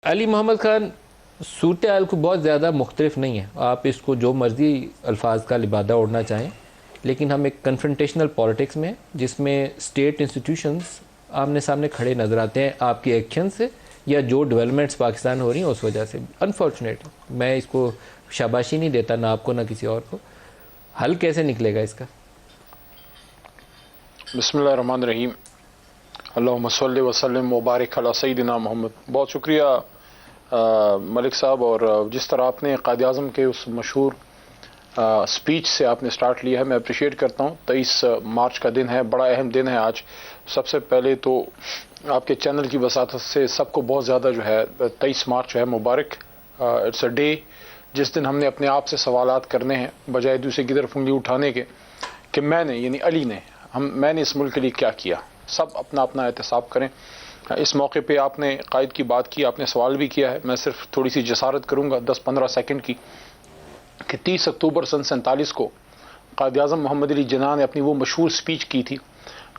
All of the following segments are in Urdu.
علی محمد خان صورتحال کو بہت زیادہ مختلف نہیں ہے، آپ اس کو جو مرضی الفاظ کا لبادہ اوڑھنا چاہیں، لیکن ہم ایک کنفرنٹیشنل پالیٹکس میں جس میں اسٹیٹ انسٹیٹیوشنز آمنے سامنے کھڑے نظر آتے ہیں آپ کے ایکشن سے یا جو ڈیولپمنٹس پاکستان ہو رہی ہیں اس وجہ سے. انفارچونیٹ میں اس کو شاباشی نہیں دیتا، نہ آپ کو نہ کسی اور کو. حل کیسے نکلے گا اس کا؟ بسم اللہ الرحمن الرحیم. اللہم صلی وسلم مبارک علی سیدنا محمد. بہت شکریہ ملک صاحب، اور جس طرح آپ نے قائد اعظم کے اس مشہور سپیچ سے آپ نے سٹارٹ لیا ہے، میں اپریشیٹ کرتا ہوں. 23 مارچ کا دن ہے، بڑا اہم دن ہے آج. سب سے پہلے تو آپ کے چینل کی وساطت سے سب کو بہت زیادہ جو ہے 23 مارچ جو ہے مبارک. اٹس اے ڈے جس دن ہم نے اپنے آپ سے سوالات کرنے ہیں بجائے دوسرے کی طرف انگلی اٹھانے کے کہ میں نے یعنی علی نے میں نے اس ملک کے لیے کیا کیا. سب اپنا اپنا احتساب کریں. اس موقع پہ آپ نے قائد کی بات کی، آپ نے سوال بھی کیا ہے. میں صرف تھوڑی سی جسارت کروں گا 10-15 سیکنڈ کی کہ 30 اکتوبر سن 47 کو قائد اعظم محمد علی جناح نے اپنی وہ مشہور سپیچ کی تھی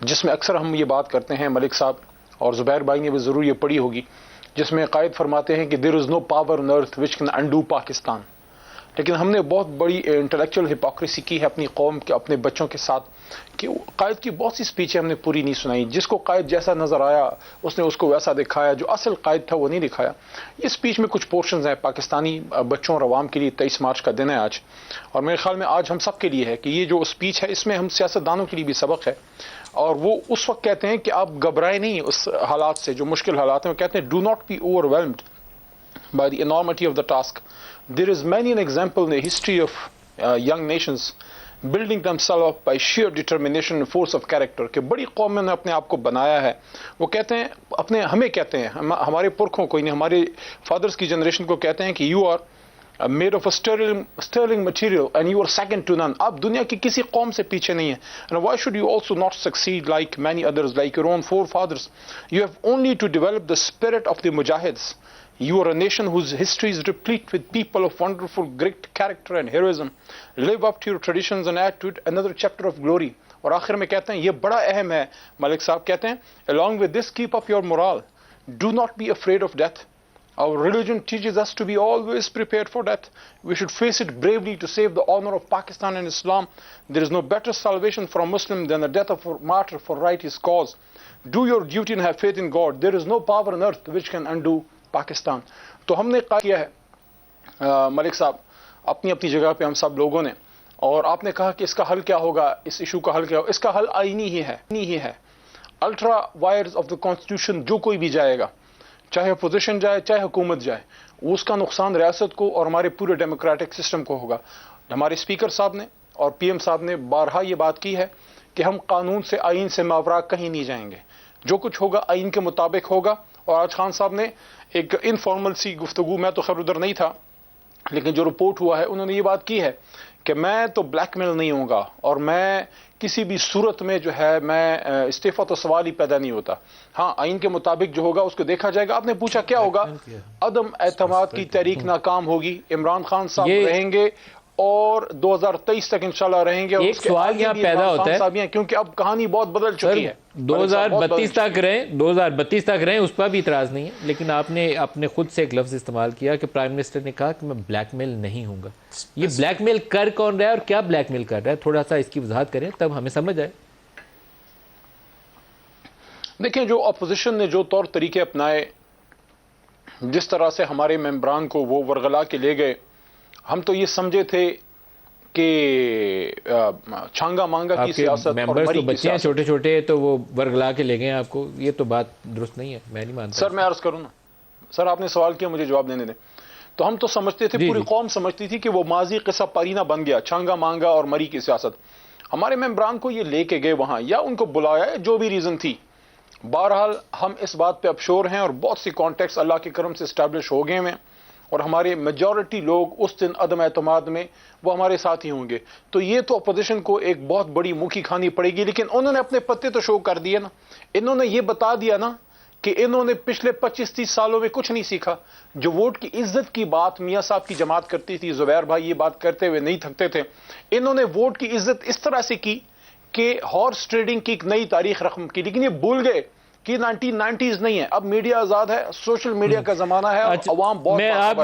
جس میں اکثر ہم یہ بات کرتے ہیں، ملک صاحب اور زبیر بھائی نے بھی ضرور یہ پڑھی ہوگی، جس میں قائد فرماتے ہیں کہ there is no power on earth which can undo Pakistan. لیکن ہم نے بہت بڑی انٹلیکچوئل ہپوکریسی کی ہے اپنی قوم کے اپنے بچوں کے ساتھ کہ قائد کی بہت سی سپیچیں ہم نے پوری نہیں سنائی. جس کو قائد جیسا نظر آیا اس نے اس کو ویسا دکھایا، جو اصل قائد تھا وہ نہیں دکھایا. یہ سپیچ میں کچھ پورشنز ہیں پاکستانی بچوں اور عوام کے لیے. 23 مارچ کا دن ہے آج، اور میرے خیال میں آج ہم سب کے لیے ہے کہ یہ جو سپیچ ہے اس میں ہم سیاستدانوں کے لیے بھی سبق ہے. اور وہ اس وقت کہتے ہیں کہ آپ گھبرائیں نہیں اس حالات سے جو مشکل حالات ہیں. وہ کہتے ہیں ڈو ناٹ بی اوور ویلمڈ by the enormity of the task. There is many an example in the history of young nations building themselves up by sheer determination and force of character. کہ بڑی قوم نے اپنے آپ کو بنایا ہے. وہ کہتے ہیں ہمیں کہتے ہیں ہمارے پرکھوں کو، یعنی ہمارے فادرز کی جنریشن کو کہتے ہیں کہ you are made of a sterling material and you are second to none. آپ دنیا کی کسی قوم سے پیچھے نہیں ہیں. And why should you also not succeed like many others, like your own forefathers? You have only to develop the spirit of the mujahids. You are a nation whose history is replete with people of wonderful great character and heroism. Live up to your traditions and add to it another chapter of glory. اور آخر میں کہتے ہیں یہ بڑا اہم ہے ملک صاحب، کہتے ہیں along with this keep up your morale. Do not be afraid of death. Our religion teaches us to be always prepared for death. We should face it bravely to save the honor of Pakistan and Islam. There is no better salvation for a Muslim than the death of a martyr for right his cause. Do your duty and have faith in God. There is no power on earth which can undo Pakistan. تو ہم نے کیا ہے ملک صاحب اپنی اپنی جگہ پہ ہم سب لوگوں نے، اور آپ نے کہا کہ اس کا حل کیا ہوگا، اس ایشو کا حل کیا ہوگا. اس کا حل آئینی ہی ہے. Ultra wires of the constitution جو کوئی بھی جائے گا، چاہے اپوزیشن جائے چاہے حکومت جائے، اس کا نقصان ریاست کو اور ہمارے پورے ڈیموکریٹک سسٹم کو ہوگا. ہمارے اسپیکر صاحب نے اور پی ایم صاحب نے بارہا یہ بات کی ہے کہ ہم قانون سے آئین سے ماورا کہیں نہیں جائیں گے. جو کچھ ہوگا آئین کے مطابق ہوگا. اور آج خان صاحب نے ایک انفارمل سی گفتگو، میں تو خیر ادھر نہیں تھا لیکن جو رپورٹ ہوا ہے انہوں نے یہ بات کی ہے کہ میں تو بلیک میل نہیں ہوں گا اور میں کسی بھی صورت میں جو ہے میں استعفیٰ تو سوال ہی پیدا نہیں ہوتا. ہاں آئین کے مطابق جو ہوگا اس کو دیکھا جائے گا. آپ نے پوچھا کیا ہوگا، عدم اعتماد کی تحریک ناکام ہوگی، عمران خان صاحب رہیں گے اور 2023 تک انشاءاللہ رہیں گے. اور ایک سوال یہاں پیدا ہوتا ہے کیونکہ اب کہانی بہت بدل چکی ہے. 2032 تک رہیں اس پر بھی اعتراض نہیں ہے، لیکن آپ نے اپنے خود سے ایک لفظ استعمال کیا کہ پرائم منسٹر نے کہا کہ میں بلیک میل نہیں ہوں گا. یہ بلیک میل کر کون رہا ہے اور کیا بلیک میل کر رہا ہے؟ تھوڑا سا اس کی وضاحت کریں تب ہمیں سمجھ آئے. دیکھیں جو اپوزیشن نے جو طور طریقے اپنائے، جس طرح سے ہمارے ممبران کو وہ ورغلا کے لے گئے، ہم تو یہ سمجھے تھے کہ چھانگا مانگا کی سیاست اور ممبرز تو مری کی بچے ہیں سیاست. چھوٹے چھوٹے تو وہ ورغلا کے لے گئے ہیں آپ کو. یہ تو بات درست نہیں ہے، میں نہیں مانتا. سر میں عرض کروں نا، سر آپ نے سوال کیا مجھے جواب دینے دیں. تو ہم تو سمجھتے تھے، پوری قوم سمجھتی تھی کہ وہ ماضی قصہ پارینہ بن گیا، چھانگا مانگا اور مری کی سیاست. ہمارے ممبران کو یہ لے کے گئے وہاں یا ان کو بلایا، جو بھی ریزن تھی. بہرحال ہم اس بات پہ ابشور ہیں اور بہت سی کانٹیکٹس اللہ کے کرم سے اسٹیبلش ہو گئے ہیں، اور ہمارے میجورٹی لوگ اس دن عدم اعتماد میں وہ ہمارے ساتھ ہی ہوں گے. تو یہ تو اپوزیشن کو ایک بہت بڑی موکھی کھانی پڑے گی، لیکن انہوں نے اپنے پتے تو شو کر دیے نا. انہوں نے یہ بتا دیا نا کہ انہوں نے پچھلے 25-30 سالوں میں کچھ نہیں سیکھا. جو ووٹ کی عزت کی بات میاں صاحب کی جماعت کرتی تھی، زبیر بھائی یہ بات کرتے ہوئے نہیں تھکتے تھے. انہوں نے ووٹ کی عزت اس طرح سے کی کہ ہارس ٹریڈنگ کی ایک نئی تاریخ رقم کی، لیکن یہ بھول گئے کہ 1990s نہیں ہے. اب میڈیا آزاد ہے, سوشل میڈیا کا زمانہ ہے, اور عوام بہت میں باخبر آپ ہے.